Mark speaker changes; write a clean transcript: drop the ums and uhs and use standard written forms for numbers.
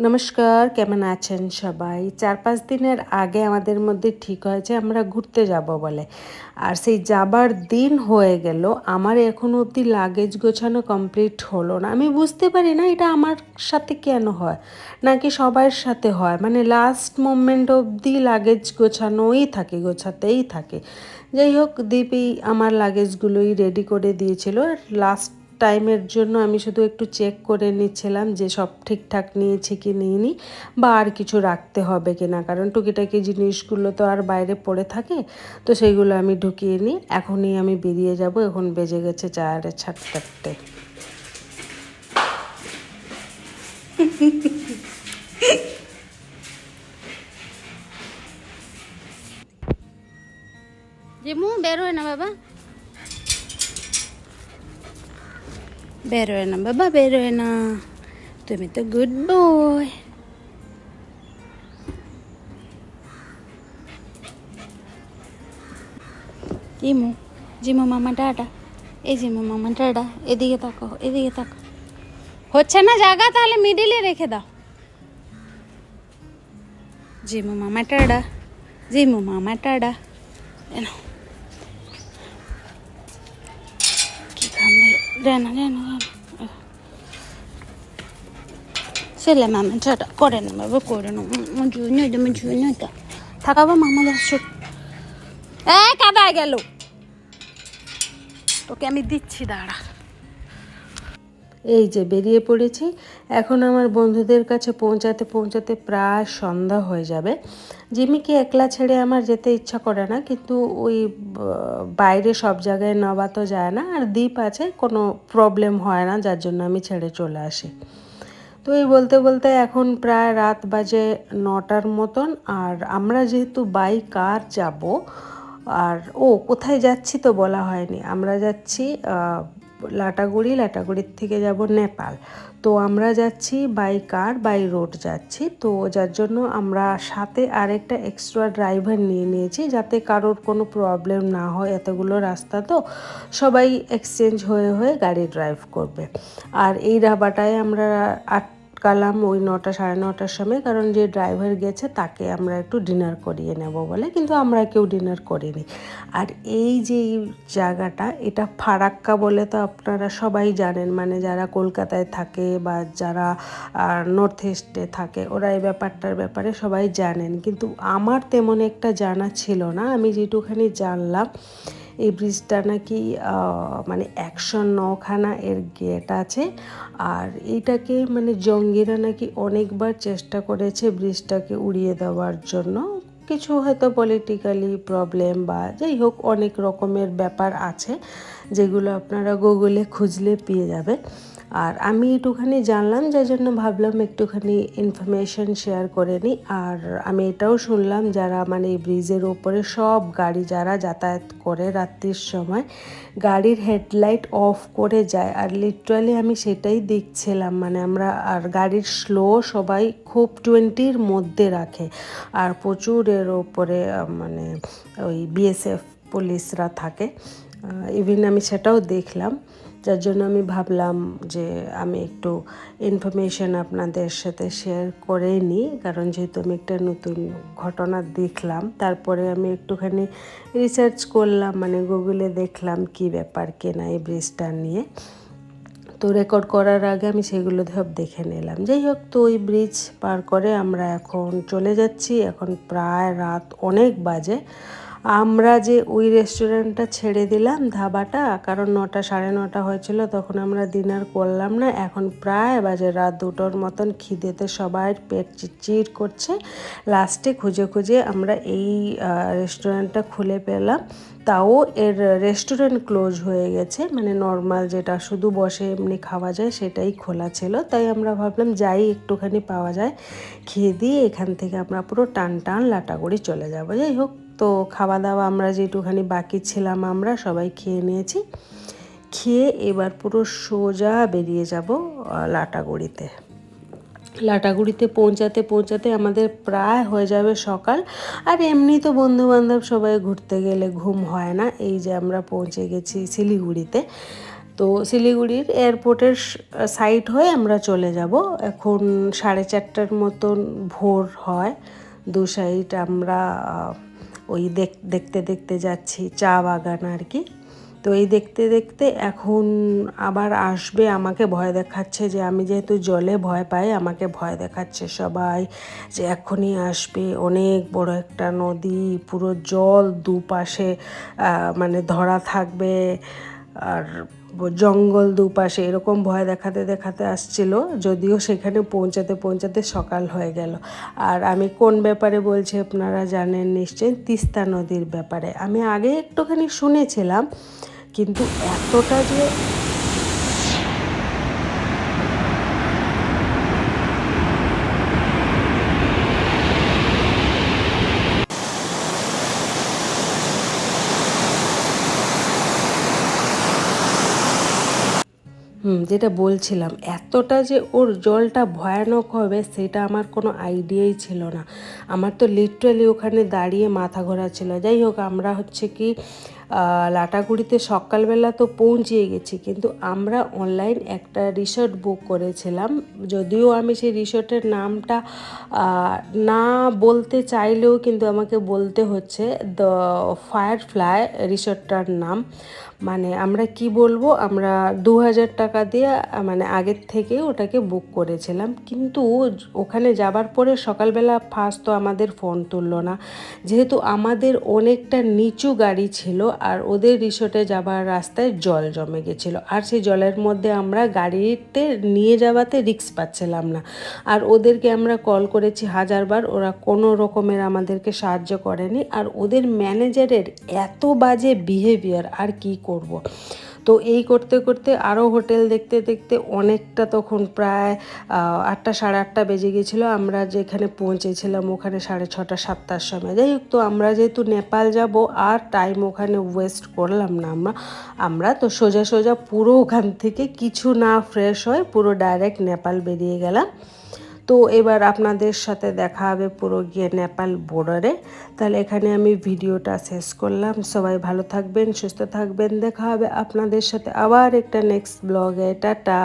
Speaker 1: নমস্কার, কেমন আছেন সবাই? ৪-৫ দিনের আগে আমাদের মধ্যে ঠিক হয়েছে আমরা ঘুরতে যাব বলে। আর সেই যাবার দিন হয়ে গেল, আমার এখনো অবধি লাগেজ গোছানো কমপ্লিট হলো না। আমি বুঝতে পারি না এটা আমার সাথে কেন হয়, নাকি সবার সাথে হয়। মানে লাস্ট মোমেন্ট অবধি লাগেজ গোছানোই থাকে, গোছাতেই থাকে। যাই হোক, দীপই আমার লাগেজগুলোই রেডি করে দিয়েছিল। লাস্ট টাইমের জন্য আমি শুধু একটু চেক করে নিচ্ছিলাম যে সব ঠিকঠাক নিয়েছি কি নিইনি, বা আর কিছু রাখতে হবে কি না, কারণ টুকিটাকি জিনিসগুলো তো আর বাইরে পড়ে থাকে। তো সেইগুলো আমি ঢুকিয়ে নিই। এখনই আমি বেরিয়ে যাব। এখন বেজে গেছে 4:30।
Speaker 2: জিমু বের হয় না বাবা, বের হয় না বাবা, বের হয় না। তুমি তো গুড বয়। জিমু, জিমু মামা টাটা। এই জিমু মামা টাটা। এদিকে তাকো, এদিকে তাকো। হচ্ছে না জায়গা, তাহলে মিডিলে রেখে দাও। জিমু মামা টাটা, জিমু মামা টাটা। এনো কি কামড়ে, রেনা রেনা রেনা। ছেলে মামা টাটা করে না বাবা, করে না। জুনিয়রটা থাকাবো মামা যাচ্ছ। কাদায় গেল, তোকে আমি দিচ্ছি, দাঁড়া।
Speaker 1: এই যে বেরিয়ে পড়েছি। এখন আমার বন্ধুদের কাছে পৌঁছাতে পৌঁছাতে প্রায় সন্ধ্যা হয়ে যাবে। জিমিকে একলা ছেড়ে আমার যেতে ইচ্ছা করে না, কিন্তু ওই বাইরে সব জায়গায় নেওয়া তো যায় না। আর দ্বীপ আছে, কোনো প্রবলেম হয় না, যার জন্য আমি ছেড়ে চলে আসি। তো এই বলতে বলতে এখন প্রায় রাত বাজে 9টার মতন। আর আমরা যেহেতু বাই কার যাব, আর কোথায় যাচ্ছি তো বলা হয়নি। আমরা যাচ্ছি লাটাগুড়ি, লাটাগুড়ির থেকে যাব নেপাল। তো আমরা যাচ্ছি বাই কার, বাই রোড যাচ্ছি। তো যার জন্য আমরা সাথে আরেকটা এক্সট্রা ড্রাইভার নিয়ে নিয়েছি, যাতে কারোর কোনো প্রবলেম না হয়। এতগুলো রাস্তা তো সবাই এক্সচেঞ্জ হয়ে হয়ে গাড়ি ড্রাইভ করবে। আর এই রাবাটায় আমরা আটকালাম ওই 9টা 9:30টার সময়, কারণ যে ড্রাইভার গেছে তাকে আমরা একটু ডিনার করিয়ে নেব বলে, কিন্তু আমরা কেউ ডিনার করিনি। আর এই যে জায়গাটা, এটা ফারাক্কা বলে তো আপনারা সবাই জানেন। মানে যারা কলকাতায় থাকে বা যারা নর্থ ইস্টে থাকে, ওরা এই ব্যাপারটার ব্যাপারে সবাই জানেন, কিন্তু আমার তেমন একটা জানা ছিল না। আমি যেটুখানি জানলাম, এই ব্রিজটা নাকি মানে 109খানা এর গেট আছে। আর এইটাকে মানে জঙ্গিরা নাকি অনেকবার চেষ্টা করেছে ব্রিজটাকে উড়িয়ে দেওয়ার জন্য। কিছু হয়তো পলিটিক্যালি প্রবলেম বা যাই হোক, অনেক রকমের ব্যাপার আছে, যেগুলো আপনারা গুগলে খুঁজলে পেয়ে যাবে। আর আমি একটুখানি জানলাম, যার জন্য ভাবলাম একটুখানি ইনফরমেশন শেয়ার করে নিই। আর আমি এটাও শুনলাম, যারা মানে এই ব্রিজের ওপরে সব গাড়ি যারা যাতায়াত করে রাত্রির সময়, গাড়ির হেডলাইট অফ করে যায়। আর লিটারালি আমি সেটাই দেখছিলাম। মানে আমরা আর গাড়ির স্লো সবাই খুব 20-র মধ্যে রাখে। আর প্রচুর এর ওপরে মানে ওই বিএসএফ পুলিশরা থাকে। ইভিন আমি সেটাও দেখলাম, যার জন্য আমি ভাবলাম যে আমি একটু ইনফরমেশন আপনাদের সাথে শেয়ার করে নিই। কারণ যেহেতু আমি একটা নতুন ঘটনা দেখলাম, তারপরে আমি একটুখানি রিসার্চ করলাম, মানে গুগলে দেখলাম কি ব্যাপার কেনা এই ব্রিজটা নিয়ে। তো রেকর্ড করার আগে আমি সেগুলো সব দেখে নিলাম। যাই হোক, তো ওই ব্রিজ পার করে আমরা এখন চলে যাচ্ছি। এখন প্রায় রাত অনেক বাজে। আমরা যে ওই রেস্টুরেন্টটা ছেড়ে দিলাম, ধাবাটা, কারণ 9টা 9:30 হয়েছিল, তখন আমরা ডিনার করলাম না। এখন প্রায় বাজে রাত 2টোর মতন। খিদেতে সবাই পেট চিরচির করছে। লাস্টে খুঁজে খুঁজে আমরা এই রেস্টুরেন্টটা খুলে পেলাম। তাও এর রেস্টুরেন্ট ক্লোজ হয়ে গেছে, মানে নর্মাল যেটা শুধু বসে এমনি খাওয়া যায় সেটাই খোলা ছিল। তাই আমরা ভাবলাম যাই একটুখানি পাওয়া যায় খেয়ে দিয়ে এখান থেকে আমরা পুরো টান টান লাটাগুড়ি চলে যাব। যাই হোক, তো খাওয়া দাওয়া আমরা যেটুখানি বাকি ছিলাম আমরা সবাই খেয়ে নিয়েছি। খেয়ে এবার পুরো সোজা বেরিয়ে যাব লাটাগুড়িতে। লাটাগুড়িতে পৌঁছাতে পৌঁছাতে আমাদের প্রায় হয়ে যাবে সকাল। আর এমনি তো বন্ধুবান্ধব সবাই ঘুরতে গেলে ঘুম হয় না। এই যে আমরা পৌঁছে গেছি শিলিগুড়িতে। তো শিলিগুড়ির এয়ারপোর্টের সাইড হয়ে আমরা চলে যাব। এখন 4:30 মতন ভোর হয়। দু সাইড আমরা ওই দেখতে দেখতে যাচ্ছি, চা বাগান আর কি। তো এই দেখতে দেখতে এখন আবার আসবে, আমাকে ভয় দেখাচ্ছে যে আমি যেহেতু জলে ভয় পাই, আমাকে ভয় দেখাচ্ছে সবাই যে এখনই আসবে, অনেক বড় একটা নদী, পুরো জল দুপাশে মানে ধরা থাকবে, আর জঙ্গল দুপাশে, এরকম ভয় দেখাতে দেখাতে আসছিল। যদিও সেখানে পৌঁছাতে পৌঁছাতে সকাল হয়ে গেল। আর আমি কোন ব্যাপারে বলছি আপনারা জানেন নিশ্চয়ই, তিস্তা নদীর ব্যাপারে। আমি আগে একটুখানি শুনেছিলাম, কিন্তু এতটা যে যেটা বলছিলাম, এতটা যে ওর জলটা ভয়ানক হবে সেটা আমার কোনো আইডিয়াই ছিল না। আমার তো লিটারালি ওখানে দাঁড়িয়ে মাথা ঘোরাচ্ছিল। যাই হোক, আমরা হচ্ছে কি লাটাগুড়িতে সকালবেলা তো পৌঁছিয়ে গেছি, কিন্তু আমরা অনলাইন একটা রিসর্ট বুক করেছিলাম। যদিও আমি সেই রিসর্টের নামটা না বলতে চাইলেও কিন্তু আমাকে বলতে হচ্ছে, দ্য ফায়ারফ্লাই রিসর্টটার নাম। মানে আমরা কি বলবো, আমরা 2000 টাকা দিয়ে মানে আগের থেকে ওটাকে বুক করেছিলাম। কিন্তু ওখানে যাবার পরে সকালবেলা ফার্স্ট তো আমাদের ফোন তুললো না, যেহেতু আমাদের অনেকটা নিচু গাড়ি ছিল আর ওদের রিসোর্টে যাবার রাস্তায় জল জমে গেছিলো। আর সেই জলের মধ্যে আমরা গাড়িতে নিয়ে যাওয়াতে রিস্ক পাচ্ছিলাম না। আর ওদেরকে আমরা কল করেছি 1000 বার, ওরা কোনো রকমের আমাদেরকে সাহায্য করেনি। আর ওদের ম্যানেজারের এত বাজে বিহেভিয়ার, আর কি করব। তো এই করতে করতে আরও হোটেল দেখতে দেখতে অনেকটা, তখন প্রায় 8টা 8:30 বেজে গেছিলো। আমরা যেখানে পৌঁছেছিলাম ওখানে 6:30 7টার সময়। যাই হোক, তো আমরা যেহেতু নেপাল যাব আর টাইম ওখানে ওয়েস্ট করলাম না। আমরা তো সোজা সোজা পুরো ওখান থেকে কিছু না ফ্রেশ হয় পুরো ডাইরেক্ট নেপাল বেরিয়ে গেলাম। তো এবার আপনাদের সাথে দেখা হবে পুরো গিয়ে নেপাল বর্ডারে। তাহলে এখানে আমি ভিডিওটা শেষ করলাম। সবাই ভালো থাকবেন, সুস্থ থাকবেন। দেখা হবে আপনাদের সাথে আবার একটা নেক্সট ব্লগে। টাটা।